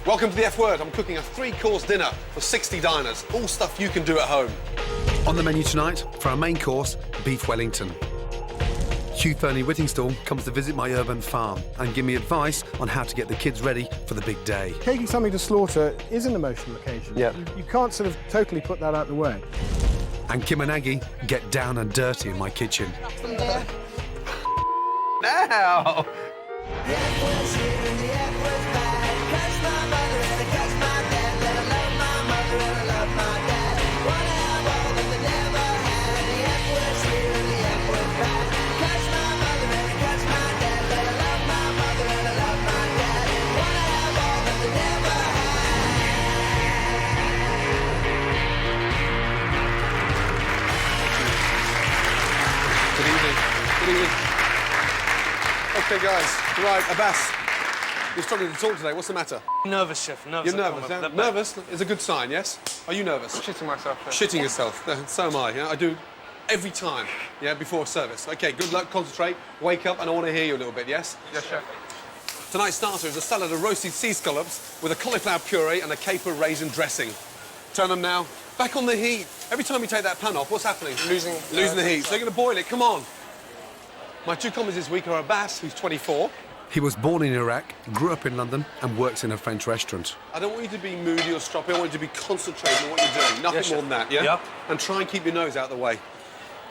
Welcome to the F Word. I'm cooking a 3-course dinner for 60 diners. All stuff you can do at home. On the menu tonight, for our main course, beef Wellington. Hugh Fernie-Whittingstall comes to visit my urban farm and give me advice on how to get the kids ready for the big day. Taking something to slaughter is an emotional occasion. Yeah. You can't sort of totally put that out of the way. And Kim and Aggie get down and dirty in my kitchen. Now! Good evening. Good evening. Okay, guys. Right, Abbas. You're struggling to talk today. What's the matter? Nervous, Chef. Nervous. You're nervous, yeah? Nervous is a good sign, yes? Are you nervous? Shitting myself. Yeah. Shitting yourself. So am I. Yeah? I do every time, yeah, before service. Okay, good luck, concentrate, wake up, and I want to hear you a little bit, yes? Yes, Chef. Tonight's starter is a salad of roasted sea scallops with a cauliflower puree and a caper raisin dressing. Turn them now. Back on the heat. Every time you take that pan off, what's happening? Losing the heat. So you're going to boil it. Come on. My two comments this week are Abbas, who's 24. He was born in Iraq, grew up in London and works in a French restaurant. I don't want you to be moody or stroppy. I want you to be concentrating on what you're doing. Nothing Yes, more than that, yeah? Yep. And try and keep your nose out of the way.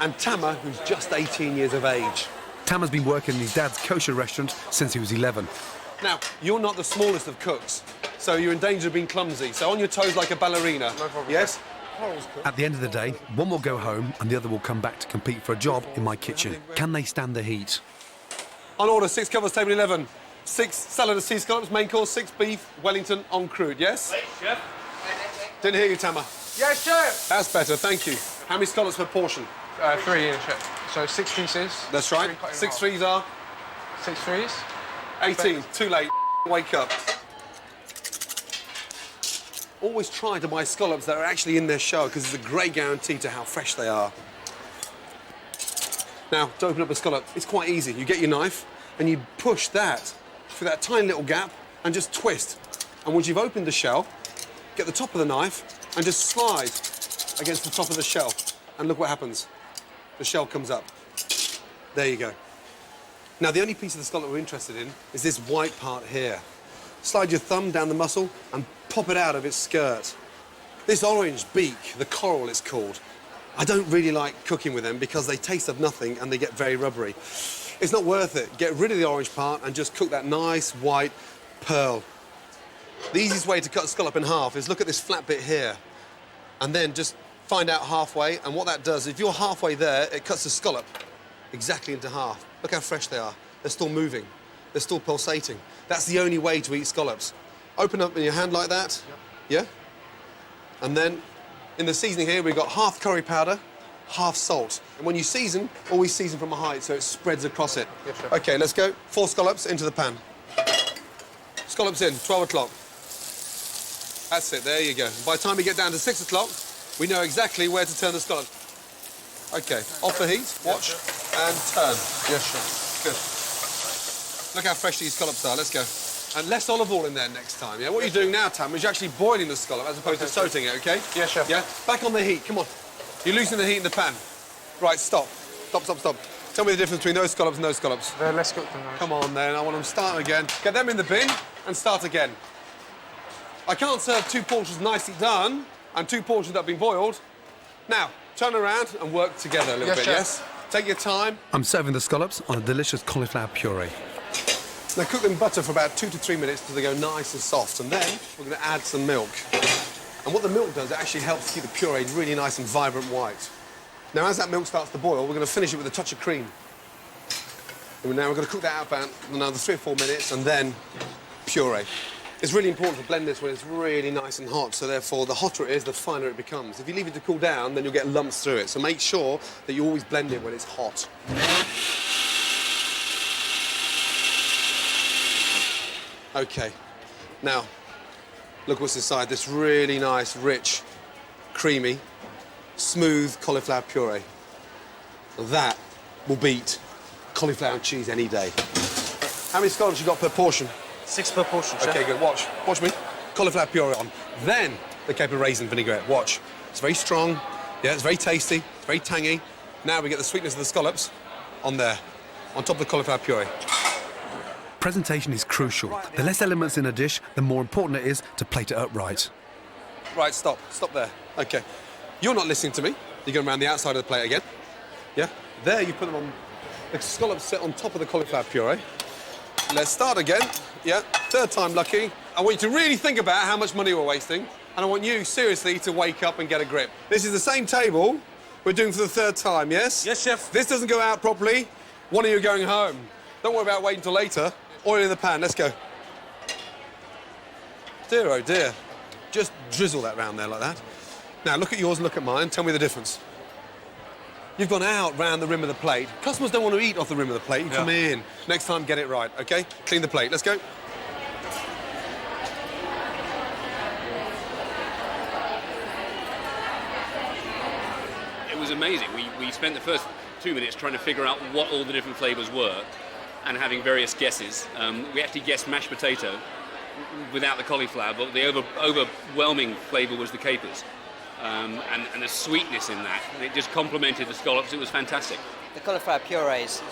And Tama, who's just 18 years of age. Tam has been working in his dad's kosher restaurant since he was 11. Now, you're not the smallest of cooks, so you're in danger of being clumsy. So on your toes like a ballerina. No problem. Yes? At the end of the day, one will go home and the other will come back to compete for a job in my kitchen. Can they stand the heat? On order, 6 covers, table 11. 6 salad of sea scallops, main course, 6 beef, Wellington en crude, yes? Chef. Didn't hear you, Tama. Yes, Chef. That's better, thank you. How many scallops per portion? 3 in, Chef. So 6 pieces. That's right. 6 threes are 6 threes. 18. Too late. Wake up. Always try to buy scallops that are actually in their shell because it's a great guarantee to how fresh they are. Now, to open up a scallop, it's quite easy. You get your knife and you push that through that tiny little gap and just twist. And once you've opened the shell, get the top of the knife and just slide against the top of the shell. And look what happens. The shell comes up. There you go. Now, the only piece of the scallop we're interested in is this white part here. Slide your thumb down the muscle and pop it out of its skirt. This orange beak, the coral it's called, I don't really like cooking with them because they taste of nothing and they get very rubbery. It's not worth it. Get rid of the orange part and just cook that nice white pearl. The easiest way to cut a scallop in half is look at this flat bit here and then just find out halfway, and what that does, if you're halfway there, it cuts the scallop exactly into half. Look how fresh they are. They're still moving. They're still pulsating. That's the only way to eat scallops. Open up in your hand like that, yeah? And then in the seasoning here, we've got half curry powder, half salt. And when you season, always season from a height so it spreads across it. Yes, Chef. OK, let's go. 4 scallops into the pan. Scallops in, 12 o'clock. That's it, there you go. By the time we get down to 6 o'clock, we know exactly where to turn the scallop. OK, off the heat, watch, and turn. Yes, Chef. Good. Look how fresh these scallops are, let's go. And less olive oil in there next time, yeah? What you're doing now, Tam, is you're actually boiling the scallop as opposed to sauteing it, OK? Yes, Chef. Yeah? Back on the heat, come on. You're losing the heat in the pan. Right, stop. Stop, stop, stop. Tell me the difference between those scallops and those scallops. They're less cooked than those. Come on, then. I want them starting again. Get them in the bin and start again. I can't serve 2 portions nicely done and 2 portions that have been boiled. Now, turn around and work together a little Yes, bit, Chef. yes? Take your time. I'm serving the scallops on a delicious cauliflower puree. Now, cook them in butter for about 2 to 3 minutes until they go nice and soft. And then we're going to add some milk. And what the milk does, it actually helps keep the puree really nice and vibrant white. Now, as that milk starts to boil, we're going to finish it with a touch of cream. And now we're going to cook that out about another 3 or 4 minutes and then puree. It's really important to blend this when it's really nice and hot, so therefore the hotter it is, the finer it becomes. If you leave it to cool down, then you'll get lumps through it. So make sure that you always blend it when it's hot. OK. Now, look what's inside. This really nice, rich, creamy, smooth cauliflower puree. That will beat cauliflower and cheese any day. How many scallops you got per portion? 6 per portion, Chef. OK, good. Watch. Watch me. cauliflower puree on. Then the caper raisin vinaigrette. Watch. It's very strong. Yeah, it's very tasty. It's very tangy. Now we get the sweetness of the scallops on there, on top of the cauliflower puree. Presentation is crucial. The less elements in a dish, the more important it is to plate it up right. Right, stop. Stop there. OK. You're not listening to me. You're going around the outside of the plate again. Yeah? There, you put them on... The scallops sit on top of the cauliflower puree. Let's start again. Yeah, third time lucky. I want you to really think about how much money we're wasting, and I want you, seriously, to wake up and get a grip. This is the same table we're doing for the third time, yes? Yes, chef. If this doesn't go out properly, one of you are going home. Don't worry about waiting till later. Oil in the pan, let's go. Dear, oh dear. Just drizzle that round there like that. Now, look at yours and look at mine. Tell me the difference. You've gone out round the rim of the plate. Customers don't want to eat off the rim of the plate. You come in. Next time, get it right, OK? Clean the plate. Let's go. It was amazing. We spent the first 2 minutes trying to figure out what all the different flavours were and having various guesses. We actually guessed mashed potato without the cauliflower, but the overwhelming flavour was the capers. And the sweetness in that. And it just complemented the scallops. It was fantastic. The cauliflower puree is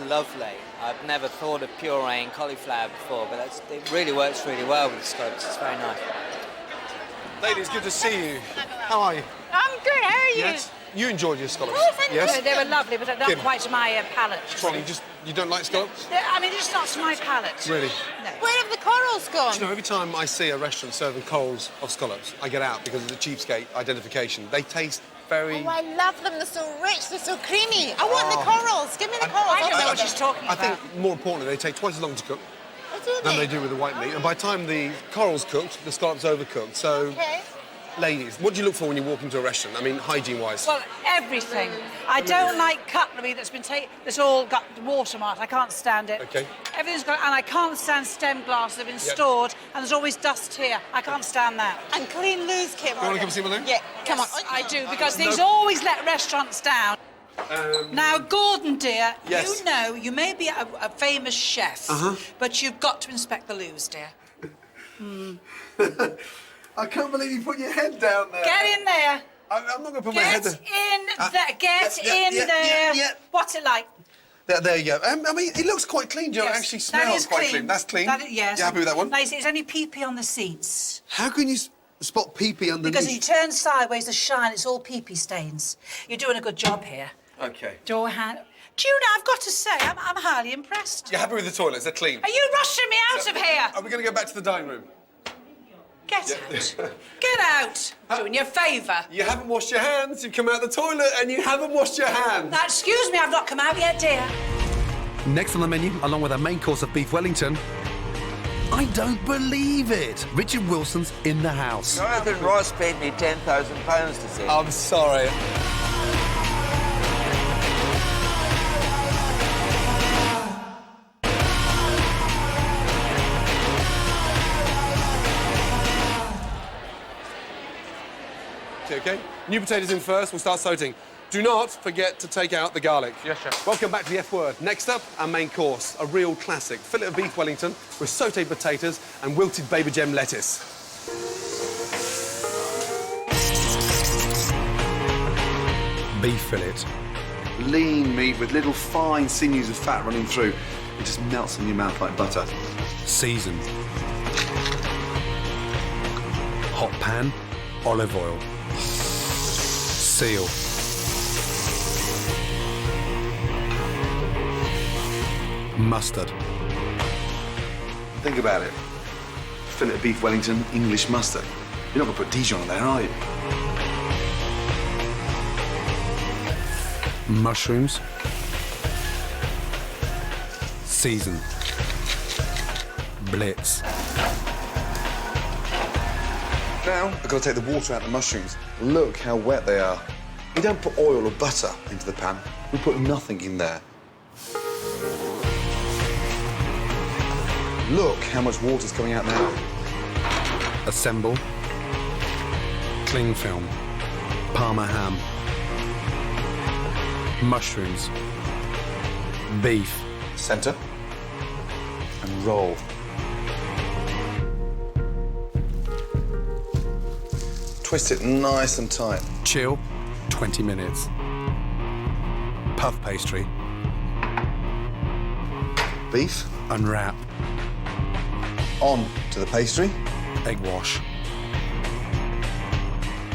lovely. I've never thought of pureeing cauliflower before, but it really works really well with the scallops. It's very nice. Ladies, good to see you. How are you? I'm good, how are you? Yes? You enjoyed your scallops? Oh, thank yes? you. They were lovely, but not Kim. quite to my palate. Wrong, you don't like scallops? I mean, it's not to my palate. Really? No. Where have the corals gone? Do you know, every time I see a restaurant serving corals of scallops, I get out because of the cheapskate identification. They taste very... Oh, I love them. They're so rich. They're so creamy. I want the corals. Give me the corals. I don't know what she's talking I about. think, more importantly, they take twice as long to cook Do than they do with the white meat. And by the time the coral's cooked, the scallops overcooked. So, Okay. ladies, what do you look for when you walk into a restaurant? I mean, hygiene-wise. Well, everything. I don't like cutlery that's all got watermark. I can't stand it. OK. Everything's got, and I can't stand stem glass that have been stored, and there's always dust here. I can't stand that. And clean Loos, Kim. You want to come see my Lou? Yeah, come on. I do, because these always let restaurants down. Now, Gordon, dear, Yes. you know, you may be a famous chef, but you've got to inspect the Loos, dear. I can't believe you put your head down there. Get in there. I'm not going to put my head Get there. in there. Get in there. What's it like? There you go. I mean, it looks quite clean, Joe. It actually that smells is quite clean. That's clean. Yes. You happy with that one? Nice. It's only pee-pee on the seats. How can you spot pee-pee underneath? Because you turn sideways, the shine, it's all pee-pee stains. You're doing a good job here. OK. Do you know, I've got to say, I'm highly impressed. You're happy with the toilets? They're clean. Are you rushing me out of here? Are we going to go back to the dining room? Get out. Get out. Doing you a favour. You haven't washed your hands. You've come out the toilet and you haven't washed your hands. Now, excuse me, I've not come out yet, dear. Next on the menu, along with our main course of beef Wellington, I don't believe it. Richard Wilson's in the house. Jonathan Ross paid me £10,000 to see. I'm sorry. OK? New potatoes in first. We'll start sauteing. Do not forget to take out the garlic. Yes, chef. Welcome back to the F word. Next up, our main course, a real classic. Fillet of beef Wellington with sautéed potatoes and wilted baby gem lettuce. Beef fillet. Lean meat with little fine sinews of fat running through. It just melts in your mouth like butter. Seasoned. Hot pan, olive oil. Seal. Mustard. Think about it. Fillet of beef Wellington, English mustard. You're not going to put Dijon on there, are you? Mushrooms. Seasoned. Blitz. Now, I've got to take the water out of the mushrooms. Look how wet they are. We don't put oil or butter into the pan. We put nothing in there. Look how much water's coming out now. Assemble. Cling film. Parma ham. Mushrooms. Beef. Centre. And roll. twist it nice and tight. Chill, 20 minutes. Puff pastry. Beef, Unwrap. on to the pastry. Egg wash.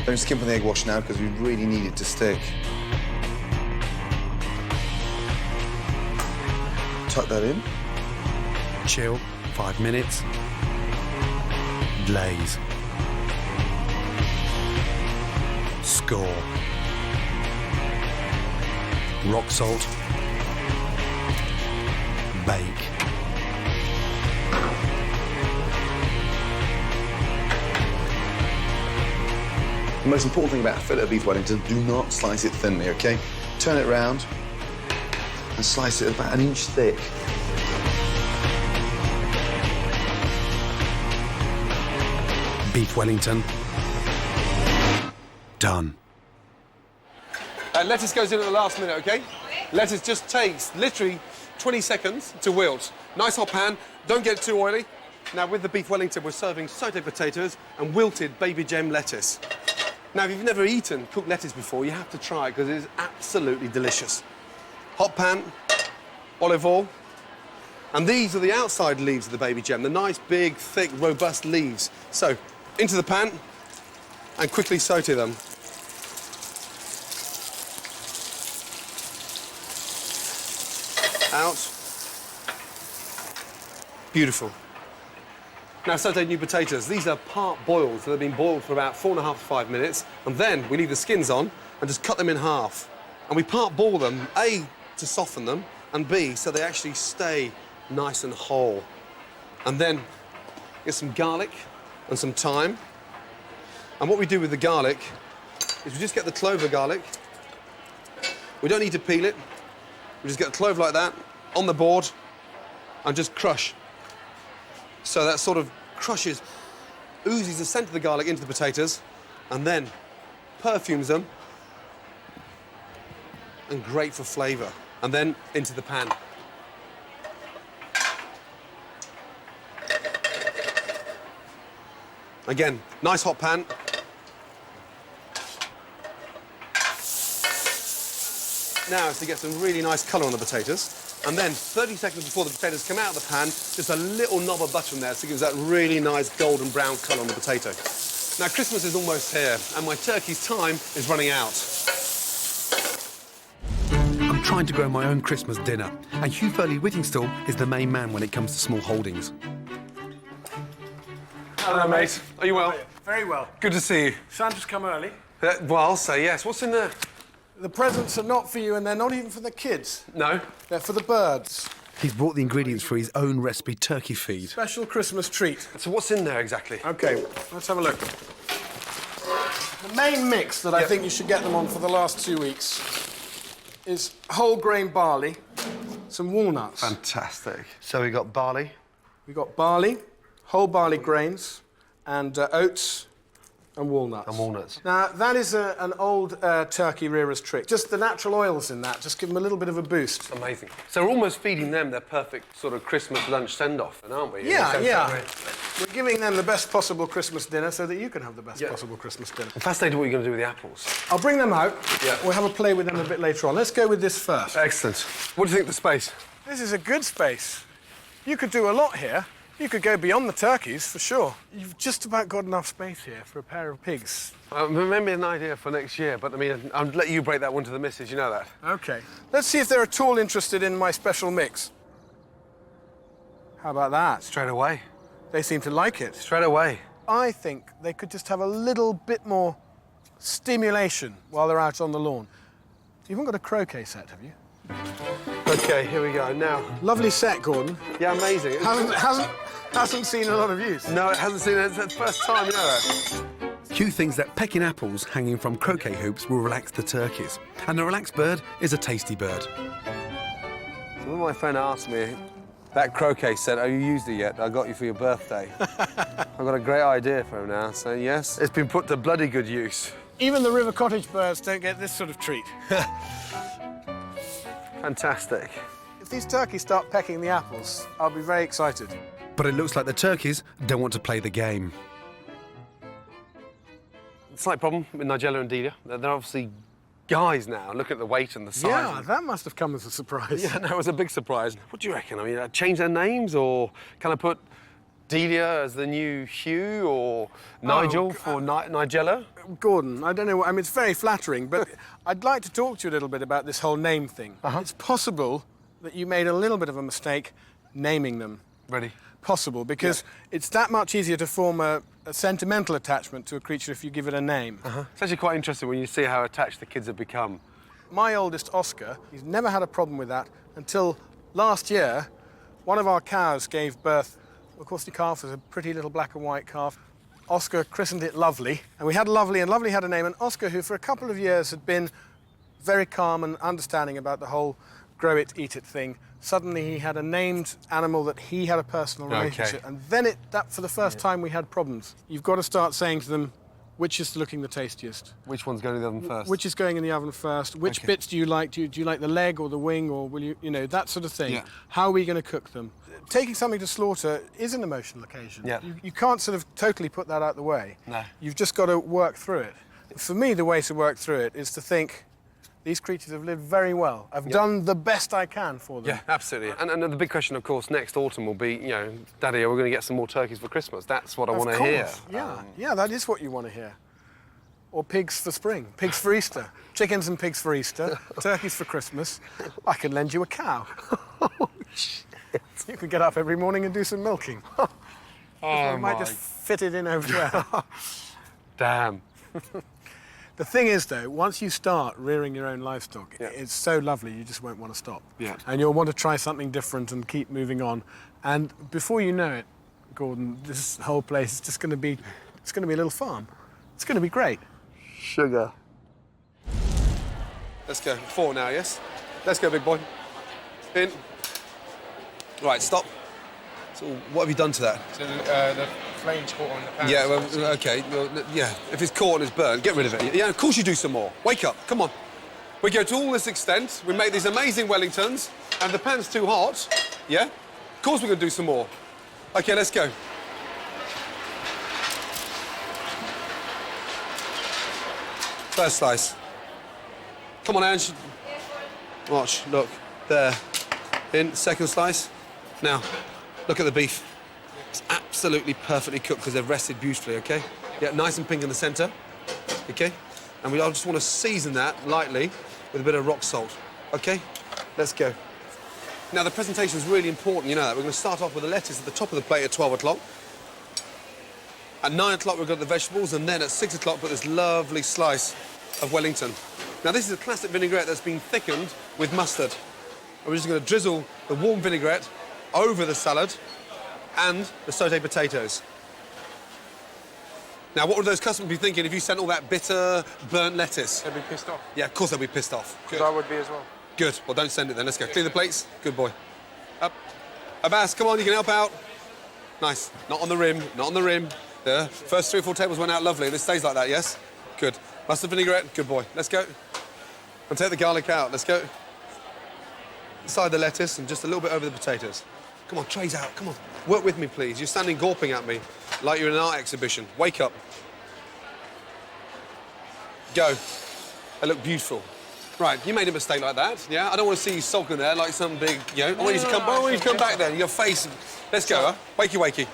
Don't skimp on the egg wash now because we really need it to stick. Tuck that in. Chill, 5 minutes. Glaze. Score. Rock salt. Bake. The most important thing about a fillet of beef Wellington, do not slice it thinly, OK? Turn it round and slice it about 1 inch thick. Beef Wellington. Done. Lettuce goes in at the last minute, OK? Lettuce just takes literally 20 seconds to wilt. Nice hot pan, don't get it too oily. Now, with the beef Wellington, we're serving sauté potatoes and wilted baby gem lettuce. Now, if you've never eaten cooked lettuce before, you have to try it because it is absolutely delicious. Hot pan, olive oil, and these are the outside leaves of the baby gem, the nice, big, thick, robust leaves. So, into the pan and quickly sauté them. Out. Beautiful. Now, sautéed new potatoes. These are part boiled, so they've been boiled for about 4.5 to 5 minutes, and then we leave the skins on and just cut them in half. And we part boil them, A, to soften them, and B, so they actually stay nice and whole. And then get some garlic and some thyme. And what we do with the garlic is we just get the clove of garlic. We don't need to peel it. We just get a clove like that on the board and just crush. So that sort of crushes, oozes the scent of the garlic into the potatoes and then perfumes them and great for flavour. And then into the pan. Again, nice hot pan. Now is to get some really nice colour on the potatoes. And then 30 seconds before the potatoes come out of the pan, just a little knob of butter in there so it gives that really nice golden brown colour on the potato. Now, Christmas is almost here, and my turkey's time is running out. I'm trying to grow my own Christmas dinner, and Hugh Whittingstall is the main man when it comes to small holdings. Hello, mate. Are you well? Very well. Good to see you. Santa's come early. Well, I'll say yes. What's in there? The presents are not for you, and they're not even for the kids. No. They're for the birds. He's brought the ingredients for his own recipe turkey feed. Special Christmas treat. So what's in there exactly? OK, let's have a look. The main mix that I think you should get them on for the last 2 weeks is whole grain barley, some walnuts. Fantastic. So we got barley. We got barley, whole barley grains, and oats and walnuts. And walnuts. Now, that is an old turkey rearer's trick. Just the natural oils in that, just give them a little bit of a boost. Amazing. So we're almost feeding them their perfect sort of Christmas lunch send-off, aren't we? Yeah. We're giving them the best possible Christmas dinner so that you can have the best possible Christmas dinner. I'm fascinated what you're going to do with the apples. I'll bring them out. Yeah. We'll have a play with them a bit later on. Let's go with this first. Excellent. What do you think of the space? This is a good space. You could do a lot here. You could go beyond the turkeys, for sure. You've just about got enough space here for a pair of pigs. Maybe an idea for next year, but I mean, I'll let you break that one to the missus, you know that. OK. Let's see if they're at all interested in my special mix. How about that? Straight away. They seem to like it. Straight away. I think they could just have a little bit more stimulation while they're out on the lawn. You haven't got a croquet set, have you? OK, here we go. Now... Lovely set, Gordon. Yeah, amazing. Hasn't seen a lot of use. No, it hasn't seen it. It's the first time, you know that. Hugh thinks that pecking apples hanging from croquet hoops will relax the turkeys. And a relaxed bird is a tasty bird. So when my friend asked me, that croquet set, have you used it yet? I got you for your birthday. I've got a great idea for him now, so yes, it's been put to bloody good use. Even the river cottage birds don't get this sort of treat. Fantastic. If these turkeys start pecking the apples, I'll be very excited. But it looks like the turkeys don't want to play the game. slight problem with Nigella and Delia. They're obviously guys now. Look at the weight and the size. Yeah, that must have come as a surprise. Yeah, no, it was a big surprise. What do you reckon? I mean, change their names, or can I put Delia as the new Hugh, or Nigel for Nigella? Gordon, I don't know. I mean, it's very flattering, but I'd like to talk to you a little bit about this whole name thing. It's possible that you made a little bit of a mistake naming them. Ready? Possible, because it's that much easier to form a sentimental attachment to a creature if you give it a name. It's actually quite interesting when you see how attached the kids have become. My oldest, Oscar, he's never had a problem with that until last year. One of our cows gave birth. Of course, the calf was a pretty little black and white calf. Oscar christened it Lovely, and we had Lovely, and Lovely had a name. And Oscar, who for a couple of years had been very calm and understanding about the whole grow it, eat it thing, suddenly he had a named animal that he had a personal relationship. And then that for the first time we had problems. You've got to start saying to them, which is looking the tastiest? Which one's going in the oven first? Which is going in the oven first? Which bits do you like? Do you like the leg or the wing, or will you know, that sort of thing? Yeah. How are we going to cook them? Taking something to slaughter is an emotional occasion. Yeah. You can't sort of totally put that out the way. No. You've just got to work through it. For me, the way to work through it is to think, these creatures have lived very well. I've done the best I can for them. Yeah, absolutely. And the big question, of course, next autumn will be, you know, Daddy, are we going to get some more turkeys for Christmas? That's what I want to hear. Yeah, yeah, that is what you want to hear. Or pigs for spring, pigs for Easter, chickens and pigs for Easter, turkeys for Christmas. I could lend you a cow. Oh, shit. You could get up every morning and do some milking. I might just fit it in over there. Damn. The thing is, though, once you start rearing your own livestock, it's so lovely you just won't want to stop. Yeah. And you'll want to try something different and keep moving on. And before you know it, Gordon, this whole place is just going to be, it's going to be a little farm. It's going to be great. Sugar. Let's go. 4 now, yes? Let's go, big boy. In. Right, stop. So what have you done to that? So the flame's caught on the pan. Yeah, well, OK. Well, yeah, if it's caught and it's burnt, get rid of it. Yeah, of course you do some more. Wake up, come on. We go to all this extent, we make these amazing Wellingtons, and the pan's too hot, yeah? Of course we're going to do some more. OK, let's go. First slice. Come on, Ange. Watch, look, there. In, second slice. Now, look at the beef. It's absolutely perfectly cooked because they've rested beautifully, OK? Yeah, nice and pink in the centre, OK? And I just want to season that lightly with a bit of rock salt, OK? Let's go. Now, the presentation is really important, you know that. We're going to start off with the lettuce at the top of the plate at 12 o'clock. At 9 o'clock, we've got the vegetables, and then at 6 o'clock, put this lovely slice of Wellington. Now, this is a classic vinaigrette that's been thickened with mustard. And we're just going to drizzle the warm vinaigrette over the salad and the sautéed potatoes. Now, what would those customers be thinking if you sent all that bitter, burnt lettuce? They'd be pissed off. Yeah, of course they'll be pissed off. Because I would be as well. Good. Well, don't send it then. Let's go. Clean the plates. Good boy. Up. Abbas, come on, you can help out. Nice. Not on the rim. Not on the rim. There. First 3 or 4 tables went out lovely. This stays like that, yes? Good. Mustard vinaigrette. Good boy. Let's go. And take the garlic out. Let's go. Inside the lettuce and just a little bit over the potatoes. Come on, trays out. Come on. Work with me, please. You're standing gawping at me like you're in an art exhibition. Wake up. Go. They look beautiful. Right, you made a mistake like that, yeah? I don't want to see you sulking there like some big, you know... I want you to come back then, your face... Let's go, huh? Wakey, wakey.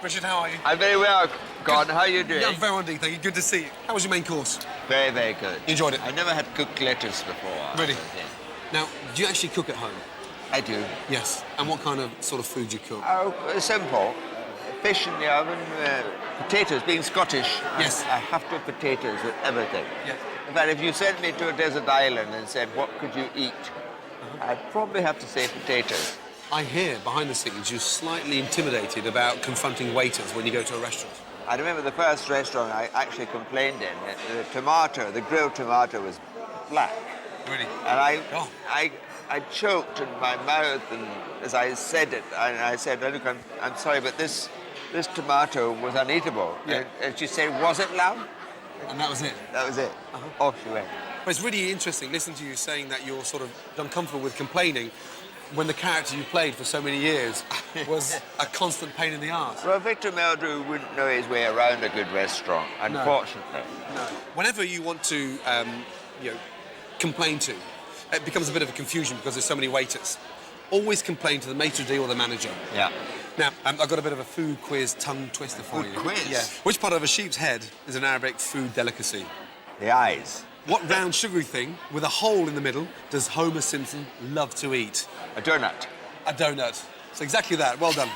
Richard, how are you? I'm very well, Gordon. How are you doing? Yeah, I'm very well indeed, thank you. Good to see you. How was your main course? Very, very good. You enjoyed it? I never had cooked lettuce before. Really? Yeah. Now, do you actually cook at home? I do. Yes. And what kind of sort of food do you cook? Oh, simple. Fish in the oven, potatoes, being Scottish. Yes. I have to have potatoes with everything. Yes. In fact, if you sent me to a desert island and said, what could you eat? I'd probably have to say potatoes. I hear, behind the scenes, you're slightly intimidated about confronting waiters when you go to a restaurant. I remember the first restaurant I actually complained in. The tomato, the grilled tomato was black. Really? And Oh. I choked in my mouth, and as I said it, I said, "Look, I'm sorry, but this tomato was uneatable." Yeah. And she said, "Was it, love?" And that was it. That was it. Off she went. But it's really interesting listening to you saying that you're sort of uncomfortable with complaining when the character you played for so many years was a constant pain in the arse. Well, Victor Meldrew wouldn't know his way around a good restaurant, unfortunately. No. Whenever you want to, complain to, it becomes a bit of a confusion because there's so many waiters. Always complain to the maitre d' or the manager. Yeah. Now, I've got a bit of a food quiz tongue twister for you. Quiz? Yeah. Which part of a sheep's head is an Arabic food delicacy? The eyes. What round sugary thing with a hole in the middle does Homer Simpson love to eat? A donut. A donut. It's exactly that. Well done.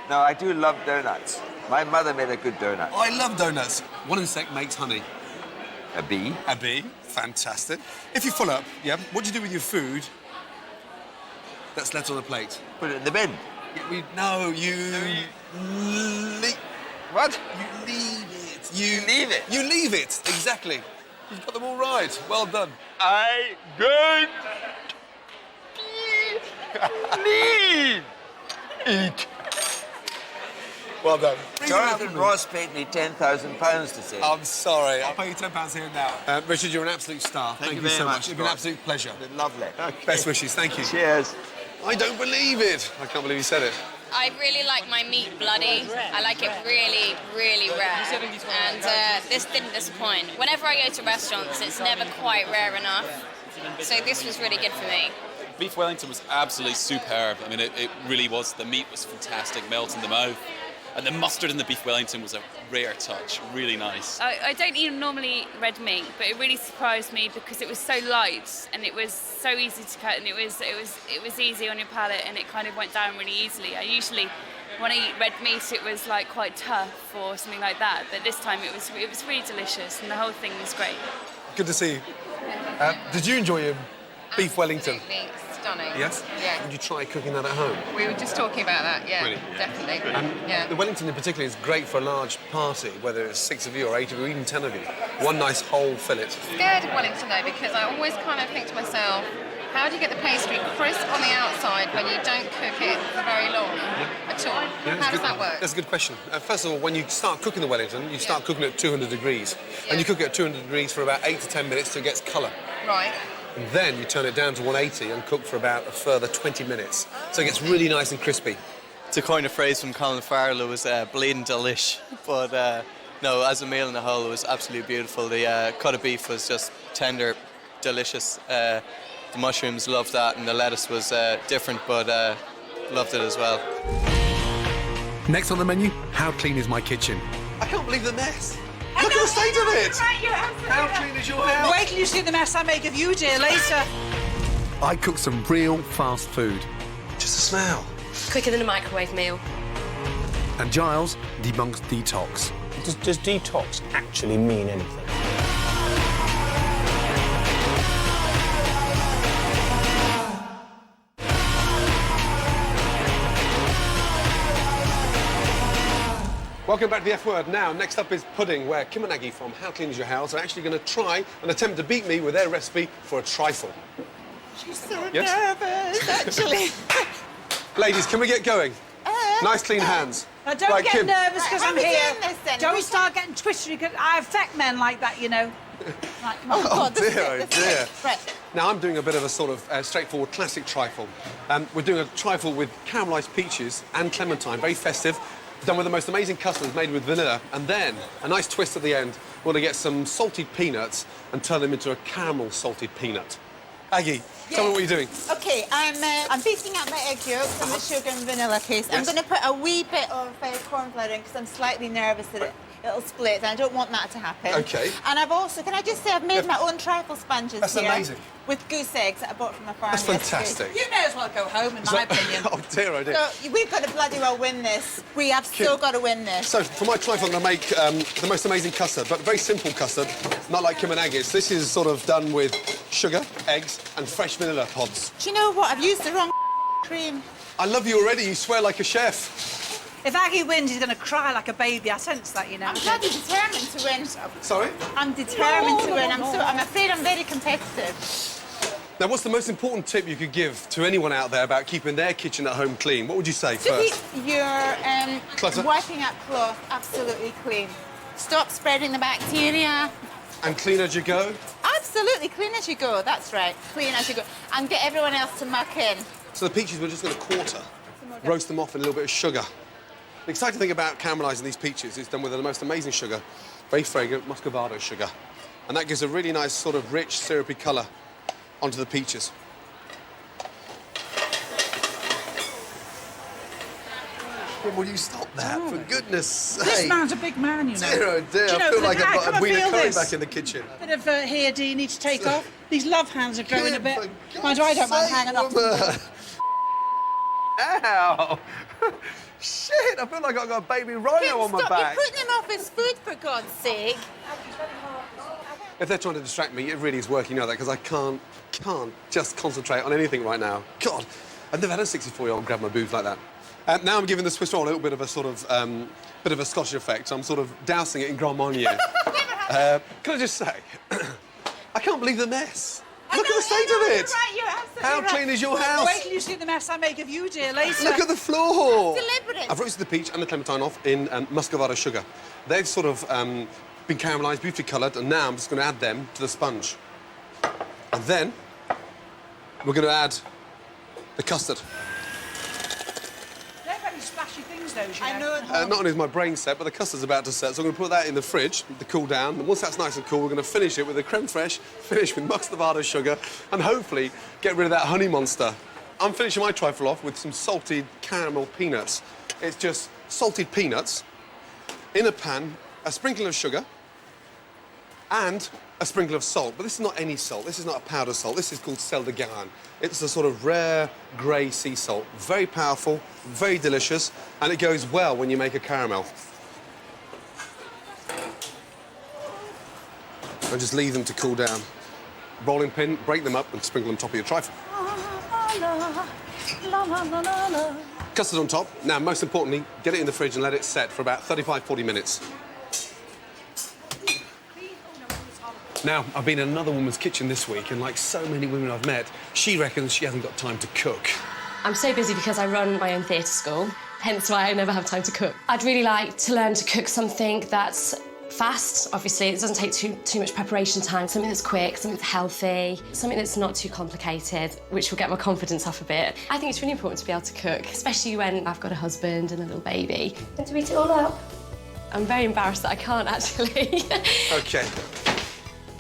No, I do love donuts. My mother made a good donut. I love donuts. What insect makes honey? A bee. A bee. Fantastic. If you're full up, yeah, what do you do with your food that's left on the plate? Put it in the bin. No, What? You leave it. You leave it? You leave it, exactly. You've got them all right. Well done. I don't leave it. Well done. Jonathan Ross paid me £10,000 to say. I'm sorry. I'll pay you £10 here now. Richard, you're an absolute star. Thank you very so much, much. It's been an absolute pleasure. It's been lovely. Okay. Best wishes. Thank you. Cheers. I don't believe it. I can't believe you said it. I really like my meat bloody. I like it really, really rare. And this didn't disappoint. Whenever I go to restaurants, it's never quite rare enough. So this was really good for me. Beef Wellington was absolutely superb. I mean, it really was. The meat was fantastic, melts in the mouth. And the mustard in the Beef Wellington was a rare touch, really nice. I don't normally eat red meat, but it really surprised me because it was so light and it was so easy to cut, and it was easy on your palate, and it kind of went down really easily. I usually, when I eat red meat, it was like quite tough or something like that, but this time it was really delicious, and the whole thing was great. Good to see you. Did you enjoy your Beef Wellington? Absolutely stunning. Yes? Yeah. Would you try cooking that at home? We were just talking about that, yeah. Really? Definitely. Yeah. The Wellington in particular is great for a large party, whether it's 6 of you or 8 of you, or even 10 of you. One nice whole fillet. Scared of Wellington though, because I always kind of think to myself, how do you get the pastry crisp on the outside when you don't cook it for very long at all? How does that work? That's a good question. First of all, when you start cooking the Wellington, you start cooking it at 200 degrees. And you cook it at 200 degrees for about 8 to 10 minutes till it gets colour. Right. And then you turn it down to 180 and cook for about a further 20 minutes. So it gets really nice and crispy. To coin a phrase from Colin Farrell, it was bleeding delish. But no, as a meal in a whole, it was absolutely beautiful. The cut of beef was just tender, delicious. The mushrooms, loved that, and the lettuce was different, but loved it as well. Next on the menu, how clean is my kitchen? I can't believe the mess. Look at the state of it! How clean is your house? Wait till you see the mess I make of you, dear, later. I cook some real fast food. Just a smell. Quicker than a microwave meal. And Giles debunks Detox. Does detox actually mean anything? Welcome back to the F Word. Now, next up is pudding, where Kim and Aggie from How Clean Is Your House are actually going to try and attempt to beat me with their recipe for a trifle. She's so Yes? nervous, actually. Ladies, can we get going? Nice, clean hands. Now, don't Right, get Kim. nervous because Right, I'm are we here. doing this then? Don't start getting twisted because I affect men like that, you know. Right, come on. Oh, dear, dear. Right. Now, I'm doing a bit of a sort of straightforward classic trifle. We're doing a trifle with caramelised peaches and clementine, very festive, done with the most amazing custards made with vanilla, and then a nice twist at the end. We're going to get some salted peanuts and turn them into a caramel salted peanut. Aggie, tell me what you're doing. Okay, I'm beating up my egg yolks and the sugar and vanilla paste. I'm Yes. going to put a wee bit of corn flour in because I'm slightly nervous that it'll split, and I don't want that to happen. Okay. And I've also, can I just say, I've made my own trifle sponges That's here. amazing. With goose eggs that I bought from a farm That's yesterday. fantastic. You may as well go home, in my opinion. Oh, dear, oh, dear. So we've got to bloody well win this. We have still got to win this. So, for my trifle, I'm going to make the most amazing custard, but very simple custard, not like Kim and Aggie's. This is sort of done with sugar, eggs, and fresh vanilla pods. Do you know what? I've used the wrong cream. I love you already. You swear like a chef. If Aggie wins, he's going to cry like a baby. I sense that, you know. I'm bloody determined to win. Sorry? I'm determined to win. I'm afraid I'm very competitive. Now, what's the most important tip you could give to anyone out there about keeping their kitchen at home clean? What would you say To first? keep your Clutter. wiping up cloth absolutely clean. Stop spreading the bacteria. And clean as you go? Absolutely, clean as you go. That's right, clean as you go. And get everyone else to muck in. So the peaches we're just going to quarter, roast them off in a little bit of sugar. The exciting thing about caramelising these peaches is done with the most amazing sugar, very fragrant Muscovado sugar. And that gives a really nice sort of rich, syrupy colour onto the peaches. Will you stop that, for goodness sake? This man's a big man, you know. Dear, dear, Do you know, I feel for the like back, I've got come a and wheel feel of curry this. back in the kitchen. Bit of hair, do you need to take off? These love hands are growing a bit. For Mind you, I don't mind hanging off. Ow! Shit, I feel like I've got a baby rhino on my Stop, back. you're putting him off his food, for God's sake. If they're trying to distract me, it really is working, you know that, because I can't just concentrate on anything right now. God, I've never had a 64-year-old grab my boobs like that. Now I'm giving the Swiss roll a little bit of a sort of, bit of a Scottish effect. I'm sort of dousing it in Grand Marnier. Can I just say, I can't believe the mess. Look at the state of it. Right, you're absolutely How right. clean is your house? Wait till you see the mess I make of you, dear later. Look at the floor. Deliberate. I've roasted the peach and the clementine off in Muscovado sugar. They've sort of been caramelised, beautifully coloured, and now I'm just going to add them to the sponge. And then we're going to add the custard. They're very splashy things, those, you I know. Not only is my brain set, but the custard's about to set, so I'm going to put that in the fridge to cool down. And once that's nice and cool, we're going to finish it with a creme fraiche, finish with Muscovado sugar, and hopefully get rid of that honey monster. I'm finishing my trifle off with some salted caramel peanuts. It's just salted peanuts in a pan, a sprinkle of sugar, and a sprinkle of salt. But this is not any salt. This is not a powder salt. This is called sel de Garenne. It's a sort of rare grey sea salt. Very powerful, very delicious, and it goes well when you make a caramel. And just leave them to cool down. Rolling pin, break them up and sprinkle on top of your trifle. Custard on top. Now, most importantly, get it in the fridge and let it set for about 35-40 minutes. Now, I've been in another woman's kitchen this week, and like so many women I've met, she reckons she hasn't got time to cook. I'm so busy because I run my own theatre school, hence why I never have time to cook. I'd really like to learn to cook something that's fast. Obviously, it doesn't take too much preparation time, something that's quick, something that's healthy, something that's not too complicated, which will get my confidence up a bit. I think it's really important to be able to cook, especially when I've got a husband and a little baby. And to eat it all up. I'm very embarrassed that I can't, actually. OK.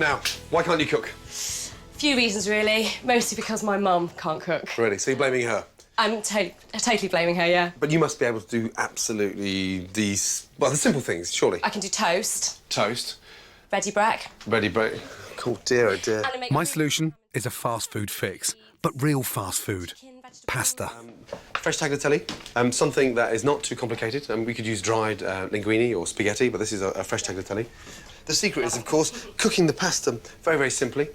Now, why can't you cook? Few reasons, really. Mostly because my mum can't cook. Really? So you're blaming her? I'm totally blaming her, yeah. But you must be able to do absolutely the simple things, surely. I can do toast. Toast. Ready break. Ready break. Oh, dear, oh, dear. My solution is a fast food fix, but real fast food. Pasta. Fresh tagliatelle, something that is not too complicated. We could use dried linguine or spaghetti, but this is a fresh tagliatelle. The secret is, of course, cooking the pasta very, very simply.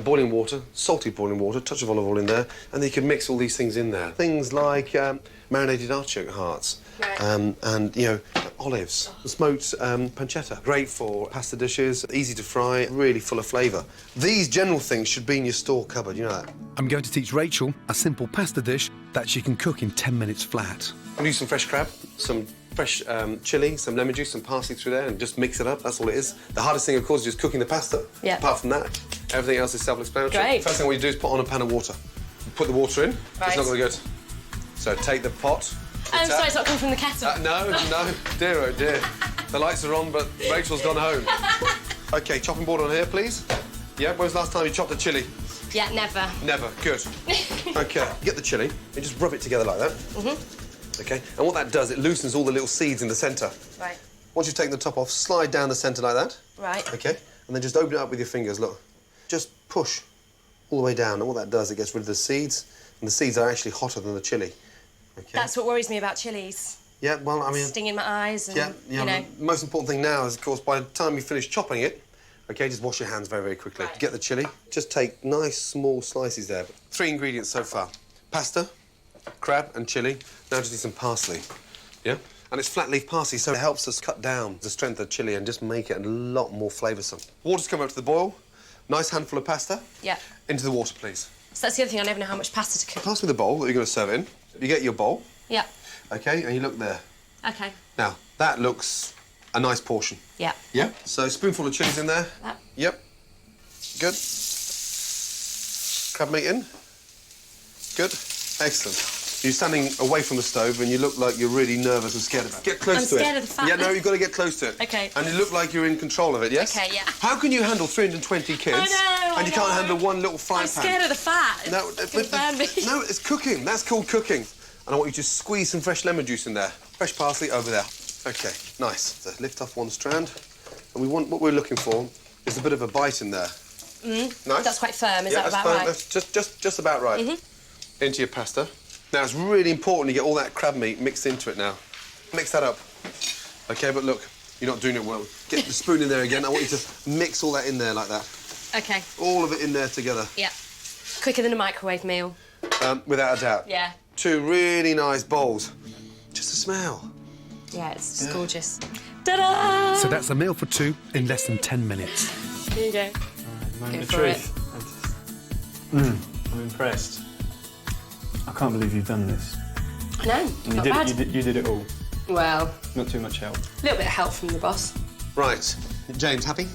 Boiling water, salted boiling water, touch of olive oil in there, and then you can mix all these things in there. Things like marinated artichoke hearts, and, you know, olives, smoked pancetta. Great for pasta dishes, easy to fry, really full of flavour. These general things should be in your store cupboard, you know that? I'm going to teach Rachel a simple pasta dish that she can cook in 10 minutes flat. We'll use some fresh crab, some fresh chilli, some lemon juice, some parsley through there, and just mix it up. That's all it is. The hardest thing, of course, is just cooking the pasta. Yeah. Apart from that, everything else is self-explanatory. Great. First thing what you do is put on a pan of water. Put the water in. Right. It's not going to go. So take the pot. I'm sorry, it's not coming from the kettle. No, dear, oh dear. The lights are on, but Rachel's gone home. OK, chopping board on here, please. Yeah, when was the last time you chopped a chilli? Yeah, never. Never. Good. OK, get the chilli and just rub it together like that. OK, and what that does, it loosens all the little seeds in the centre. Right. Once you've taken the top off, slide down the centre like that. Right. OK, and then just open it up with your fingers, look. Just push all the way down, and what that does, it gets rid of the seeds, and the seeds are actually hotter than the chilli. Okay. That's what worries me about chilies. Yeah, well, I mean... Sting in my eyes and, you know... The most important thing now is, of course, by the time you finish chopping it, OK, just wash your hands very, very quickly. Right. Get the chilli. Just take nice, small slices there. 3 ingredients so far. Pasta, crab and chilli. Now just need some parsley, yeah? And it's flat leaf parsley, so it helps us cut down the strength of chilli and just make it a lot more flavoursome. Water's come up to the boil. Nice handful of pasta. Yeah. Into the water, please. So that's the other thing, I never know how much pasta to cook. Pass me the bowl that you're going to serve in. You get your bowl. Yeah. OK, and you look there. OK. Now, that looks a nice portion. Yeah. Yeah? So, spoonful of chilies in there. That. Yep. Good. Crab meat in. Good. Excellent. You're standing away from the stove and you look like you're really nervous and scared about it. Get close to it. I'm scared of the fat. Yeah, no, you've got to get close to it. OK. And you look like you're in control of it, yes? OK, yeah. How can you handle 320 kids and you can't handle one little frying pan? I'm scared of the fat. No, It's gonna burn me. No, it's cooking. That's called cooking. And I want you to squeeze some fresh lemon juice in there. Fresh parsley over there. OK, nice. So lift off one strand. And what we're looking for is a bit of a bite in there. Nice. That's quite firm, is that about firm. right? That's just about right. Into your pasta. Now, it's really important you get all that crab meat mixed into it now. Mix that up. OK, but look, you're not doing it well. Get the spoon in there again. I want you to mix all that in there like that. OK. All of it in there together. Yeah. Quicker than a microwave meal. Without a doubt. Yeah. 2 really nice bowls. Just a smell. Yeah, it's just gorgeous. Ta-da! So that's a meal for 2 in less than 10 minutes. There you go. The truth. I'm impressed. I can't believe you've done this. No, not bad. You did it all. Well, Not too much help. a little bit of help from the boss. Right. James, happy?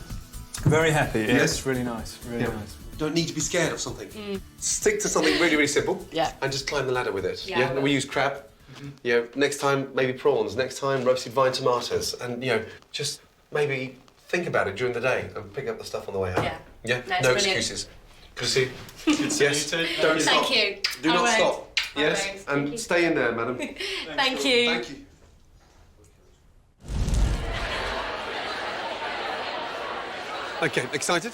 Very happy. Yeah, Yes. it's really nice. Really Yeah. nice. Don't need to be scared of something. Stick to something really, really simple. Yeah. And just climb the ladder with it. Yeah, I will. We use crab. You know, next time, maybe prawns. Next time, roasted vine tomatoes. And, you know, just maybe think about it during the day and pick up the stuff on the way home. Yeah. Yeah? No, it's No brilliant. excuses. Chrissy? Yes? Don't Thank stop. you. Do I not won't. stop. I Yes? won't. And stay in there, madam. Thank you. Thank you. OK, excited?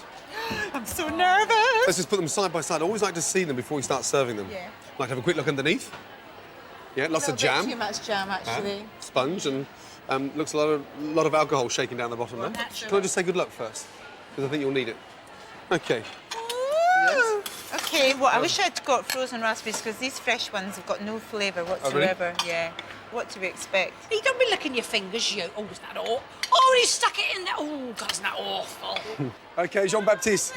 I'm so nervous. Let's just put them side by side. I always like to see them before we start serving them. Yeah. Like to have a quick look underneath. Yeah, lots of jam. Too much jam, actually. Sponge and looks a lot of alcohol shaking down the bottom there. Natural. Can I just say good luck first? Because I think you'll need it. OK. Ooh. Okay, well, I wish I'd got frozen raspberries because these fresh ones have got no flavour whatsoever. Yeah. What do we expect? You don't be licking your fingers, you. Oh, isn't that awful? Oh, he stuck it in there. Oh, God, isn't that awful? OK, Jean-Baptiste.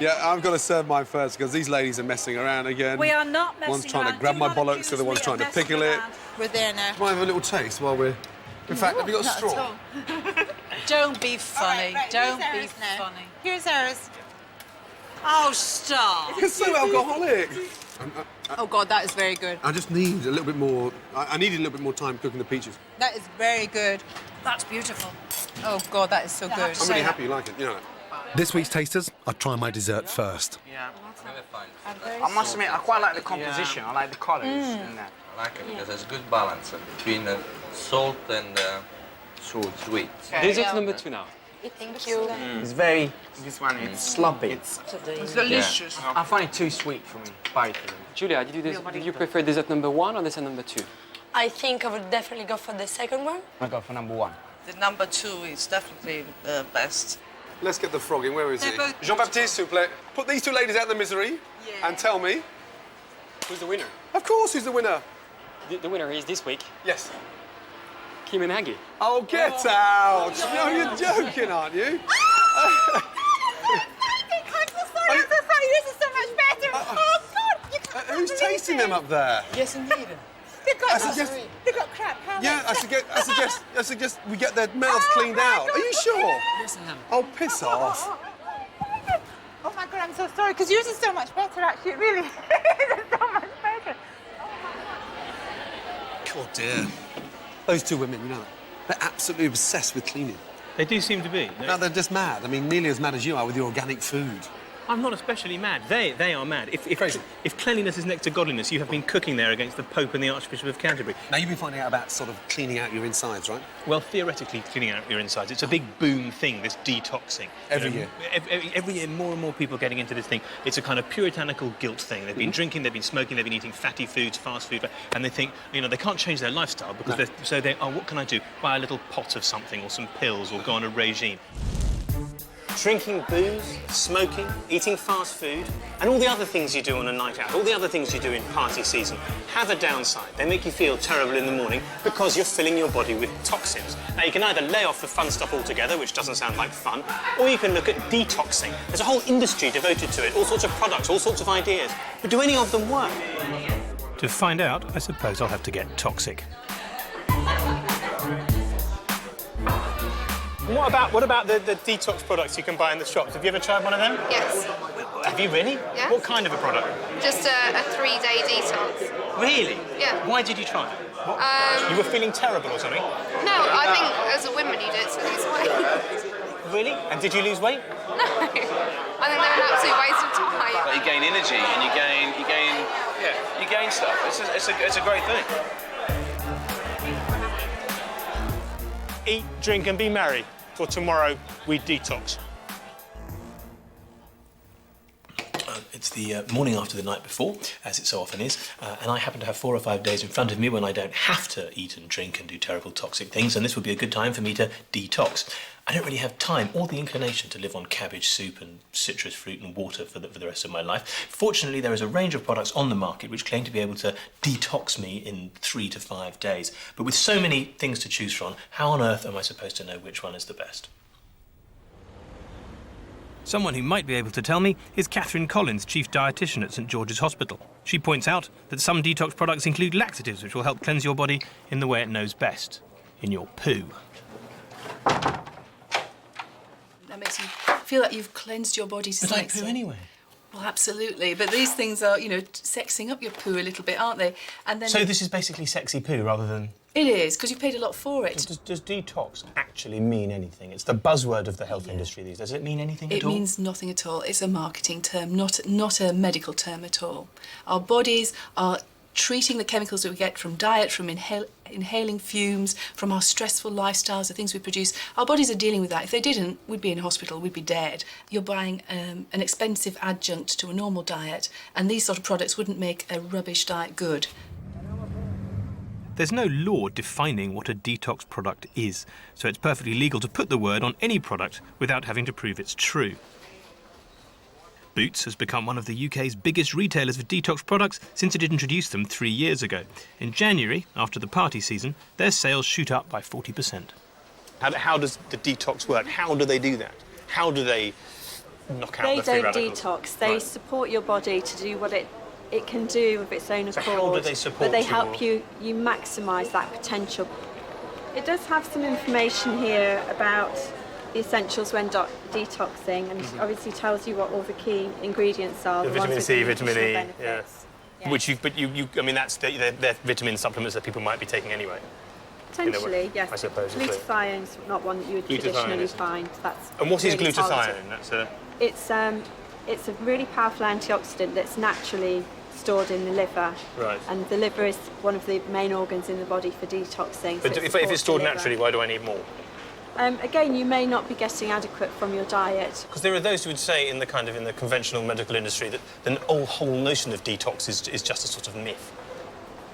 Yeah, I've got to serve mine first because these ladies are messing around again. We are not messing One's trying around. to grab Do my not bollocks, accuse the other one's me trying of to pickle messing it. around. We're there now. Might have a little taste while we're... In fact, have you got a Not at straw? all. Don't be funny. Right, Don't here's be ours now. funny. Here's ours. Oh, stop. It's so alcoholic. Oh, God, that is very good. I just need a little bit more... I needed a little bit more time cooking the peaches. That is very good. That's beautiful. Oh, God, that is so good. I'm really happy you like it, you know. This week's tasters, I try my dessert first. Yeah. I must admit, I quite like the composition. I like the colours in that. I like it because there's good balance between salt and sweet. Dessert number 2 now. Thank you. It's very, this one, it's sloppy. It's delicious. I find it too sweet for me, both of them. Julia, did you prefer dessert number 1 or dessert number 2? I think I would definitely go for the second one. I go for number 1. The number 2 is definitely the best. Let's get the frog in. Where is he? Jean-Baptiste, s'il vous plaît. Put these 2 ladies out of their misery and tell me... Who's the winner? Of course, who's the winner? The winner is this week. Yes. Kim and Aggie. Oh, get out! No, you're joking, aren't you? I'm so sorry. Yours is so much better. Oh, God. You can't Who's tasting them up there? Yes, indeed. They've got crap. Yeah, I suggest we get their mouths cleaned out. Are you sure? Yes, I am. Oh, piss off. Oh, my God, I'm so sorry, because yours is so much better, actually. It really is so much better. God, dear. Those 2 women, you know, they're absolutely obsessed with cleaning. They do seem to be. No, they're just mad. I mean, nearly as mad as you are with your organic food. I'm not especially mad. They are mad. If cleanliness is next to godliness, you have been cooking there against the Pope and the Archbishop of Canterbury. Now, you've been finding out about sort of cleaning out your insides, right? Well, theoretically, cleaning out your insides. It's a big boom thing, this detoxing. Every year. Every year, more and more people are getting into this thing. It's a kind of puritanical guilt thing. They've been drinking, they've been smoking, they've been eating fatty foods, fast food, and they think, you know, they can't change their lifestyle because oh, what can I do? Buy a little pot of something or some pills or go on a regime. drinking booze, smoking, eating fast food, and all the other things you do on a night out, all the other things you do in party season, have a downside. They make you feel terrible in the morning because you're filling your body with toxins. Now, you can either lay off the fun stuff altogether, which doesn't sound like fun, or you can look at detoxing. There's a whole industry devoted to it, all sorts of products, all sorts of ideas. But do any of them work? To find out, I suppose I'll have to get toxic. What about the detox products you can buy in the shops? Have you ever tried one of them? Yes. Have you really? Yes. What kind of a product? Just a 3-day detox. Really? Yeah. Why did you try it? You were feeling terrible or something? No, I think as a woman you do it to lose weight. Really? And did you lose weight? No. I think they're an absolute waste of time. But you gain energy and you gain stuff. It's a great thing. Eat, drink and be merry, for tomorrow we detox. It's the morning after the night before, as it so often is, and I happen to have 4 or 5 days in front of me when I don't have to eat and drink and do terrible toxic things, and this would be a good time for me to detox. I don't really have time or the inclination to live on cabbage soup and citrus fruit and water for the rest of my life. Fortunately, there is a range of products on the market which claim to be able to detox me in 3 to 5 days. But with so many things to choose from, how on earth am I supposed to know which one is the best? Someone who might be able to tell me is Catherine Collins, Chief Dietitian at St George's Hospital. She points out that some detox products include laxatives which will help cleanse your body in the way it knows best, in your poo. That makes you feel like you've cleansed your body But I poo anyway. Well, absolutely. But these things are, you know, sexing up your poo a little bit, aren't they? And then So this is basically sexy poo rather than... It is, because you've paid a lot for it. Does detox actually mean anything? It's the buzzword of the health industry these days. Does it mean anything at all? It means nothing at all. It's a marketing term, not a medical term at all. Our bodies are treating the chemicals that we get from diet, from inhaling fumes, from our stressful lifestyles, the things we produce. Our bodies are dealing with that. If they didn't, we'd be in a hospital, we'd be dead. You're buying an expensive adjunct to a normal diet, and these sort of products wouldn't make a rubbish diet good. There's no law defining what a detox product is, so it's perfectly legal to put the word on any product without having to prove it's true. Boots has become one of the UK's biggest retailers for detox products since it introduced them 3 years ago. In January, after the party season, their sales shoot up by 40%. How does the detox work? How do they do that? How do they knock out the free radicals? They don't detox. They support your body to do what it can do of its own accord. So how do they support But they help you maximise that potential. It does have some information here about the essentials when detoxing, and obviously tells you what all the key ingredients are. The the vitamin ones C, with the vitamin E, nutritional benefits. Yeah. Which I mean, they're vitamin supplements that people might be taking anyway. Potentially, yes. I suppose. Glutathione's not one that you would traditionally find. That's and what is really glutathione? targeted. It's a really powerful antioxidant that's naturally stored in the liver. Right. And the liver is one of the main organs in the body for detoxing. But so if it's stored naturally, why do I need more? Again, you may not be getting adequate from your diet. Because there are those who would say in the conventional medical industry that the whole notion of detox is just a sort of myth.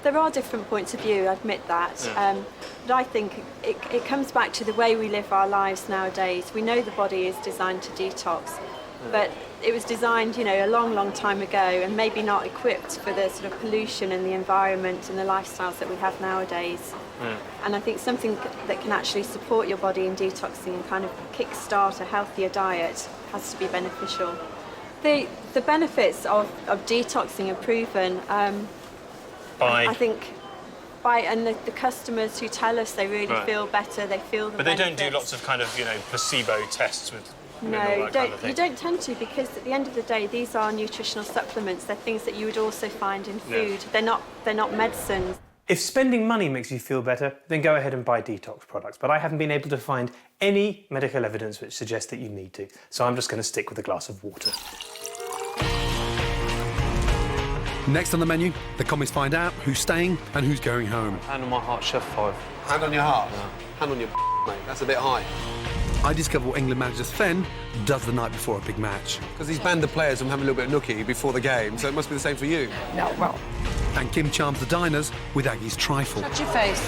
There are different points of view, I admit that. Yeah. But I think it comes back to the way we live our lives nowadays. We know the body is designed to detox, but it was designed, a long, long time ago, and maybe not equipped for the sort of pollution and the environment and the lifestyles that we have nowadays. And I think something that can actually support your body in detoxing and kind of kickstart a healthier diet has to be beneficial. The benefits of detoxing are proven. I think and the customers who tell us they really feel better, they feel the benefits. But they don't do lots of placebo tests with. No, you don't tend to, because at the end of the day, these are nutritional supplements. They're things that you would also find in food. Yeah. They're not medicines. If spending money makes you feel better, then go ahead and buy detox products. But I haven't been able to find any medical evidence which suggests that you need to. So I'm just going to stick with a glass of water. Next on the menu, the commies find out who's staying and who's going home. Hand on my heart, Chef 5. Hand on your heart? Yeah. Hand on your mate. That's a bit high. I discover what England manager Sven does the night before a big match. Because he's banned the players from having a little bit of nookie before the game, so it must be the same for you. No, well. And Kim charms the diners with Aggie's trifle. Touch your face.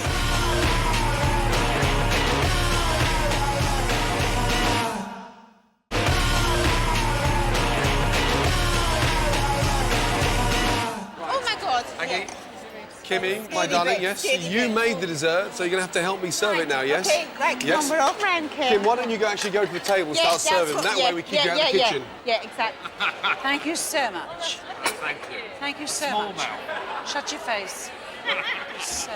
Aggie. Kimmy, my darling, yes. You made the dessert, so you're going to have to help me serve it now, yes? Okay, right, come on, we're off round, Kim. Kim, why don't you actually go to the table and start serving? That way we keep you out of the kitchen. Yeah, exactly. Thank you so much. Thank you. Thank you so Small much. mouth. Shut your face. So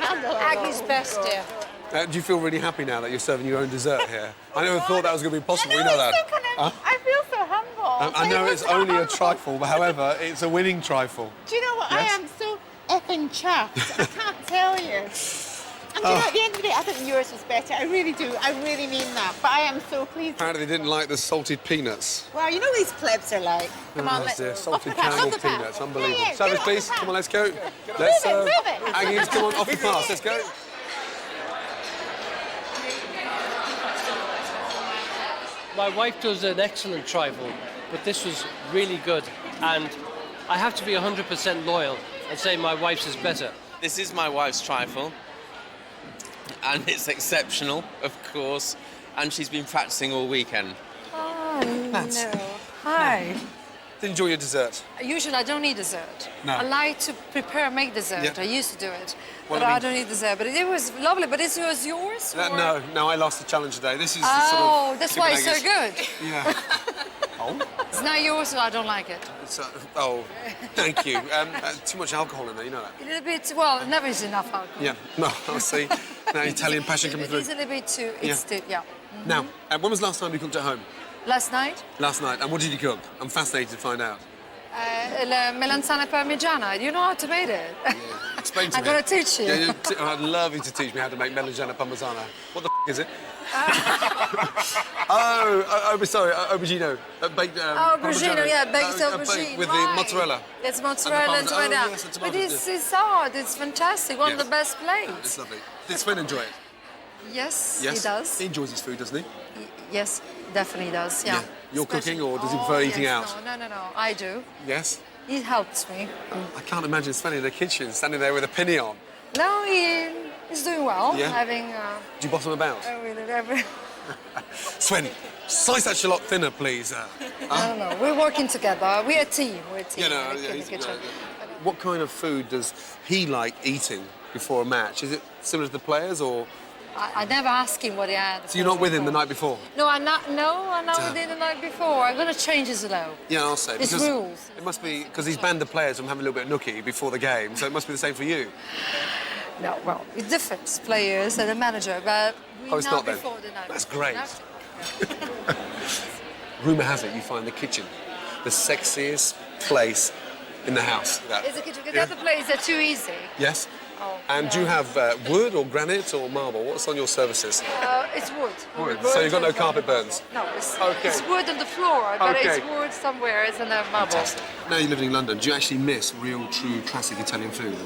Aggie's best, dear. Do you feel really happy now that you're serving your own dessert here? I never thought that was going to be possible, you know that? I feel so humble. I know it's only a trifle, but however, it's a winning trifle. Do you know what? Yes? I am so effing chuffed. I can't tell you. And do you know, at the end of the day, I think yours was better. I really do. I really mean that. But I am so pleased. Apparently they didn't like the salted peanuts. Well, you know what these plebs are like. Come on, That's let's... the salted caramel peanuts, unbelievable. Yeah, Service, get please. on. Come on, let's go. Let's Move it. Aggies, come on, off the pass. Let's go. My wife does an excellent trifle, but this was really good. And I have to be 100% loyal and say my wife's is better. This is my wife's trifle, and it's exceptional, of course, and she's been practicing all weekend. Oh, That's- no. Hi. Enjoy your dessert. Usually I don't eat dessert. No. I like to make dessert. Yeah. I used to do it. Well, but I I mean- don't eat dessert. But it was lovely. But this was yours? or- No, I lost the challenge today. This is the Oh, sort of... that's Kim why and it's so Aggie's- good. Yeah. Oh? It's not yours, so I don't like it. Oh, thank you. Too much alcohol in there, you know that? A little bit, well, never is enough alcohol. Yeah. No, I see. Now Italian passion coming It through. is a little bit too, Yeah. it's too, yeah. Now, when was the last time you cooked at home? Last night, Last night. And what did you cook? I'm fascinated to find out. la melanzana parmigiana. Do you know how to make it? Explain to I'm me. going to teach you. Yeah, I'd love you to teach me how to make melanzana parmigiana. What the is it? Sorry, aubergine. Baked Aubergine, yeah, baked baked aubergine. with right. the mozzarella. It's mozzarella and parmesan. tomato. Oh, yes, and But tomatoes, this is hard. It's fantastic. One of Yes. the best plates. It's lovely. Did Sven enjoy it? Yes, Yes. he does. He enjoys his food, doesn't he? Yes, definitely does. Yeah. You're cooking, or does he prefer eating yes, out? No. I do. Yes. He helps me. I can't imagine Sven in the kitchen, standing there with a penny on. No, he's doing well. Yeah? Having. Do you boss him about? Every. Sven, slice that shallot thinner, please. I don't know. We're working together. We're a team. We're a team. You know, in the he's- kitchen. What kind of food does he like eating before a match? Is it similar to the players, or I never ask him what he had. so you're not with him the night before? No, I'm not Damn. with him the night before. I'm going to change his though. Yeah, I'll say. It's because rules. It must be because he's banned the players from having a little bit of nookie before the game, so it must be the same for you. No, well, it's different players and a manager, but we Oh, it's know not then. before the night. That's great. Not- Rumour has it you find the kitchen the sexiest place in the house. It's a kitchen because Yeah. the other plays are too easy. Yes. Oh, And do you have wood or granite or marble? What's on your surfaces? It's wood. Wood. So you've got no carpet burns? No, it's, Okay. it's wood on the floor, but Okay. it's wood somewhere. It's in a marble. Fantastic. Now you're living in London. Do you actually miss real, true, classic Italian food?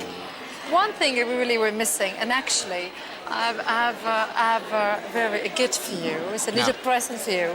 One thing we really were missing, and actually, I have a very gift for you. It's a little present for you.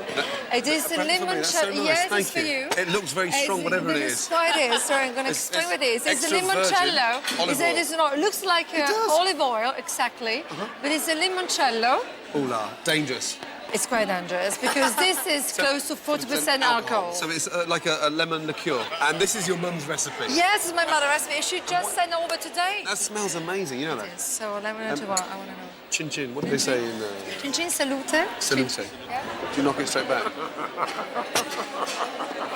It is a limoncello. So nice. Yes, Thank it's for you. It looks very strong, whatever it is. What it is. So I'm going to It's- explain it's what it is. It's a extra limoncello. virgin olive It oil. is not. It looks like olive oil, exactly. But it's a limoncello. Ooh la, dangerous. It's quite dangerous because this is close to 40% alcohol. So it's like a lemon liqueur. And this is your mum's recipe. Yes, it's my mother's recipe. She just sent over today. That smells amazing, you know that? So let me know to what I want to know. Chin chin, what do they say in Chin chin salute. salute? Yeah. Do you knock it straight back?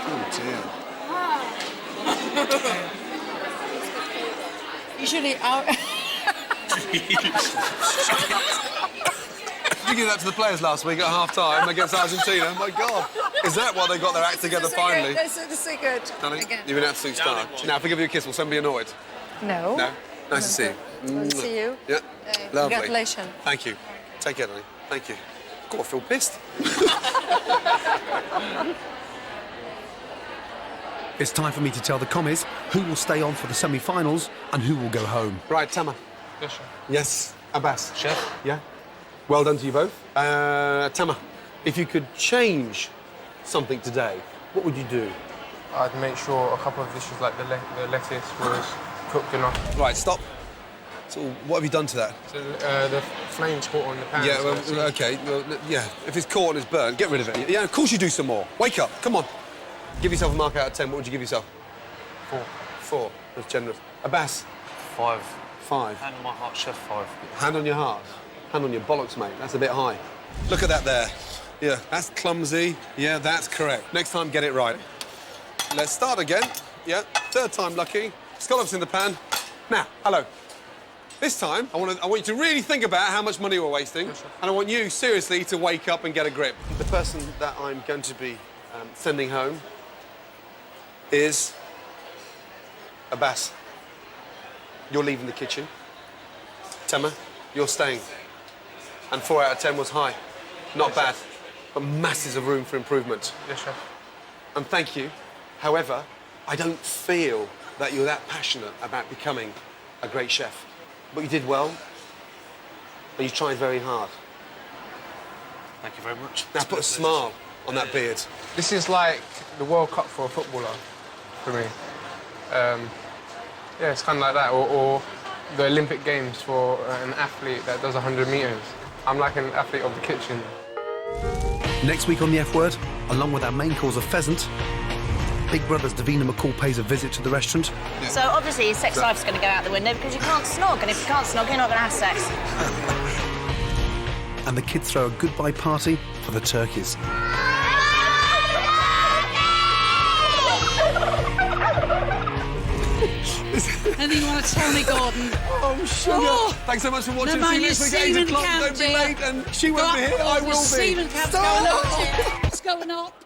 Oh dear. Usually our... Did you give that to the players last week at half-time against Argentina? My God. Is that why they got their act together finally? That's the secret. Darling, Again. you're an absolute star. Now, if I give you a kiss, will someone be annoyed? No. No? Nice to see you. Nice to see you. Yeah. Lovely. Congratulations. Thank you. Take care, darling. Thank you. God, I feel pissed. It's time for me to tell the commies who will stay on for the semi-finals and who will go home. Right, Tama. Yes, sir. Yes, Abbas. Chef. Yeah. Well done to you both. Tama, if you could change something today, what would you do? I'd make sure a couple of dishes like the lettuce was cooked enough. Right, stop. So, what have you done to that? So the flames caught on the pan. Yeah, so well, it's- okay. Well, yeah, if it's caught and it's burnt, get rid of it. Yeah, of course you do some more. Wake up, come on. Give yourself a mark out of 10. What would you give yourself? 4. 4. That's generous. Abbas? 5. 5. Hand on my heart, chef, 5. Hand on your heart. Hand on your bollocks, mate. That's a bit high. Look at that there. Yeah, that's clumsy. Yeah, that's correct. Next time, get it right. Let's start again. Yeah, 3rd time lucky. Scallops in the pan. Now, hello. This time, I want you to really think about how much money we're wasting, and I want you, seriously, to wake up and get a grip. The person that I'm going to be sending home is Abbas. You're leaving the kitchen. Tema, you're staying. And 4 out of 10 was high. Not bad, but masses of room for improvement. Yes, chef. And thank you. However, I don't feel that you're that passionate about becoming a great chef. But you did well, and you tried very hard. Thank you very much. Now put a smile on that beard. This is like the World Cup for a footballer, for me. Yeah, it's kind of like that. Or the Olympic Games for an athlete that does 100 metres. I'm like an athlete of the kitchen. Next week on The F Word, along with our main course of pheasant, Big Brother's Davina McCall pays a visit to the restaurant. So obviously his sex life's going to go out the window because you can't snog, and if you can't snog, you're not going to have sex. And the kids throw a goodbye party for the turkeys. Anything you want to tell me, Gordon? Oh, sugar. Oh. Thanks so much for watching. Never mind See you your next week at 8 semen o'clock. count, Don't be dear. late, and she won't be here. I will be. Semen count's Stop. going up, dear. It's going up.